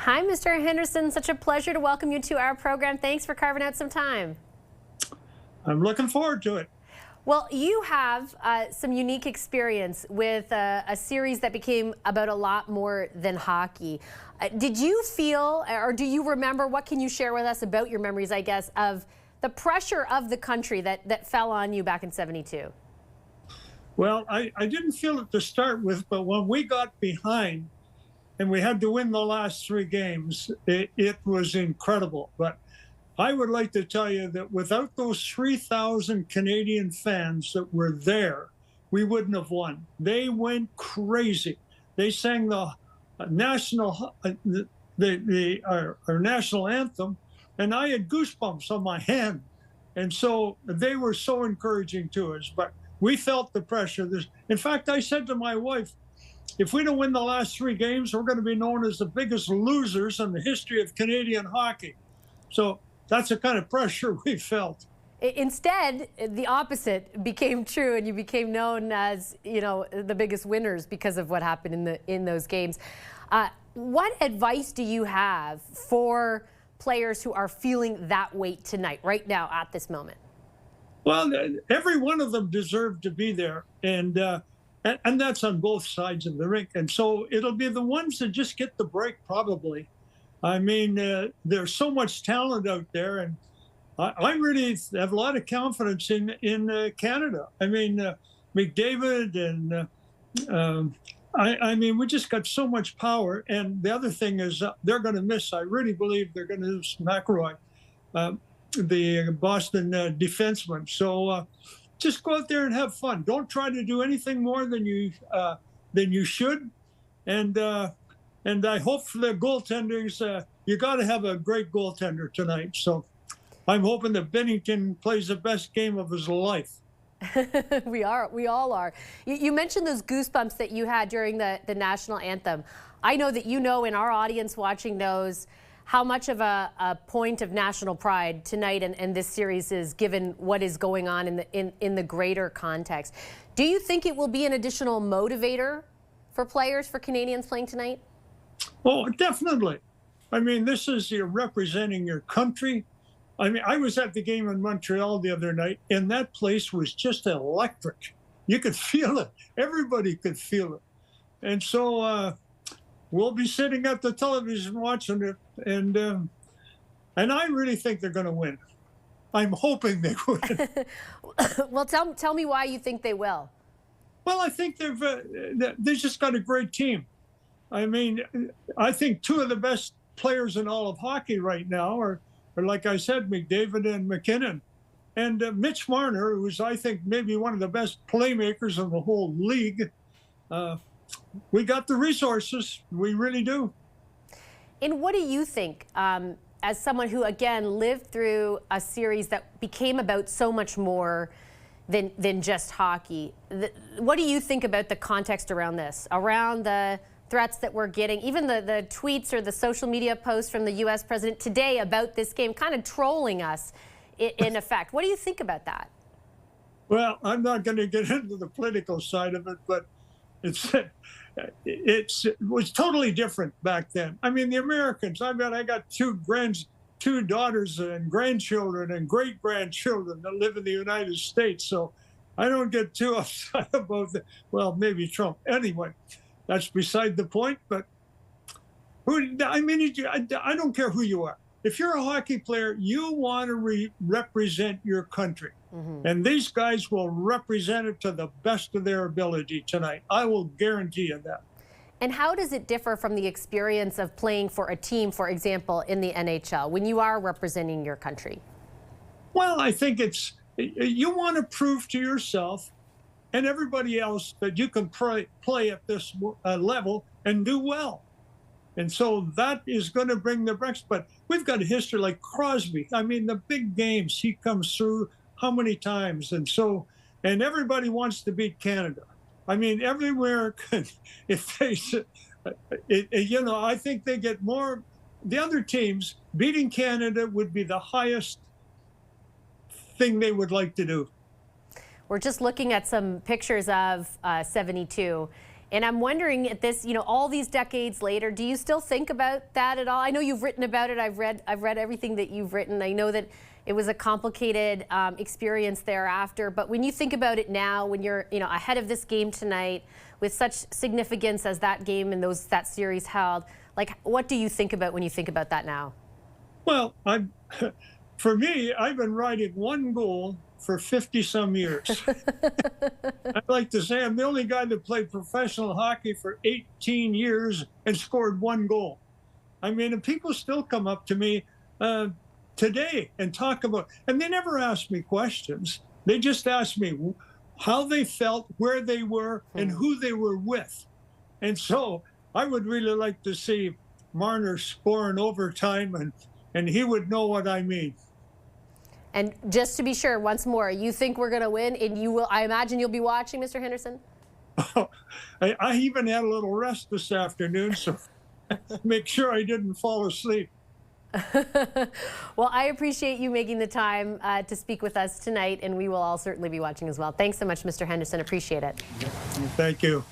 Hi, Mr. Henderson. Such a pleasure to welcome you to our program. Thanks for carving out some time. I'm looking forward to it. Well, you have some unique experience with a series that became about a lot more than hockey. Did you feel, or do you remember, what can you share with us about your memories, I guess, of the pressure of the country that fell on you back in '72? Well, I didn't feel it to start with, but when we got behind and we had to win the last three games, it was incredible. But I would like to tell you that without those 3,000 Canadian fans that were there, we wouldn't have won. They went crazy. They sang the national, our national anthem, and I had goosebumps on my hand. And so they were so encouraging to us. But we felt the pressure. In fact, I said to my wife, if we don't win the last three games, we're going to be known as the biggest losers in the history of Canadian hockey. So that's the kind of pressure we felt. Instead, the opposite became true, and you became known as, the biggest winners because of what happened in those games. What advice do you have for players who are feeling that weight tonight, right now, at this moment? Well, every one of them deserved to be there, and that's on both sides of the rink. And so it'll be the ones that just get the break, probably. I mean, there's so much talent out there, and I really have a lot of confidence in Canada. I mean, McDavid and I mean, we just got so much power. And the other thing is they're going to miss. I really believe they're going to lose McElroy, the Boston defenseman. So just go out there and have fun. Don't try to do anything more than you should. And I hope for the goaltenders, you got to have a great goaltender tonight. So I'm hoping that Bennington plays the best game of his life. We all are. You mentioned those goosebumps that you had during the national anthem. I know that and our audience watching knows how much of a point of national pride tonight and this series is, given what is going on in the greater context. Do you think it will be an additional motivator for players, for Canadians playing tonight? Oh, definitely. I mean, this is you're representing your country. I mean, I was at the game in Montreal the other night, and that place was just electric. You could feel it. Everybody could feel it. And so we'll be sitting at the television watching it, and I really think they're going to win. I'm hoping they win. Well, tell me why you think they will. Well, I think they've just got a great team. I mean, I think two of the best players in all of hockey right now are like I said, McDavid and McKinnon. And Mitch Marner, who's, I think, maybe one of the best playmakers in the whole league. We got the resources. We really do. And what do you think, as someone who, again, lived through a series that became about so much more than just hockey? What do you think about the context around this, around the threats that we're getting, even the tweets or the social media posts from the U.S. president today about this game, kind of trolling us in effect? What do you think about that? Well, I'm not going to get into the political side of it, but it was totally different back then. I mean, the Americans, I got two daughters and grandchildren and great-grandchildren that live in the United States, so I don't get too upset about well, maybe Trump. Anyway, that's beside the point, but I don't care who you are. If you're a hockey player, you want to represent your country. Mm-hmm. And these guys will represent it to the best of their ability tonight. I will guarantee you that. And how does it differ from the experience of playing for a team, for example, in the NHL, when you are representing your country? Well, I think you want to prove to yourself and everybody else that you can play at this level and do well. And so that is going to bring the breaks. But we've got a history like Crosby. I mean, the big games, he comes through how many times? And everybody wants to beat Canada. I mean, everywhere, if they, I think they get more. The other teams, beating Canada would be the highest thing they would like to do. We're just looking at some pictures of '72, And I'm wondering at this, all these decades later, do you still think about that at all? I know you've written about it. I've read everything that you've written. I know that it was a complicated experience thereafter. But when you think about it now, when you're, ahead of this game tonight, with such significance as that game and that series held, like, what do you think about when you think about that now? Well, for me, I've been writing one goal for 50 some years. I'd like to say I'm the only guy that played professional hockey for 18 years and scored one goal. I mean, and people still come up to me today and talk about, and they never ask me questions. They just ask me how they felt, where they were, and who they were with. And so I would really like to see Marner score in overtime, and he would know what I mean. And just to be sure, once more, you think we're going to win, and you will. I imagine you'll be watching, Mr. Henderson. Oh, I even had a little rest this afternoon, so make sure I didn't fall asleep. Well, I appreciate you making the time to speak with us tonight, and we will all certainly be watching as well. Thanks so much, Mr. Henderson. Appreciate it. Thank you.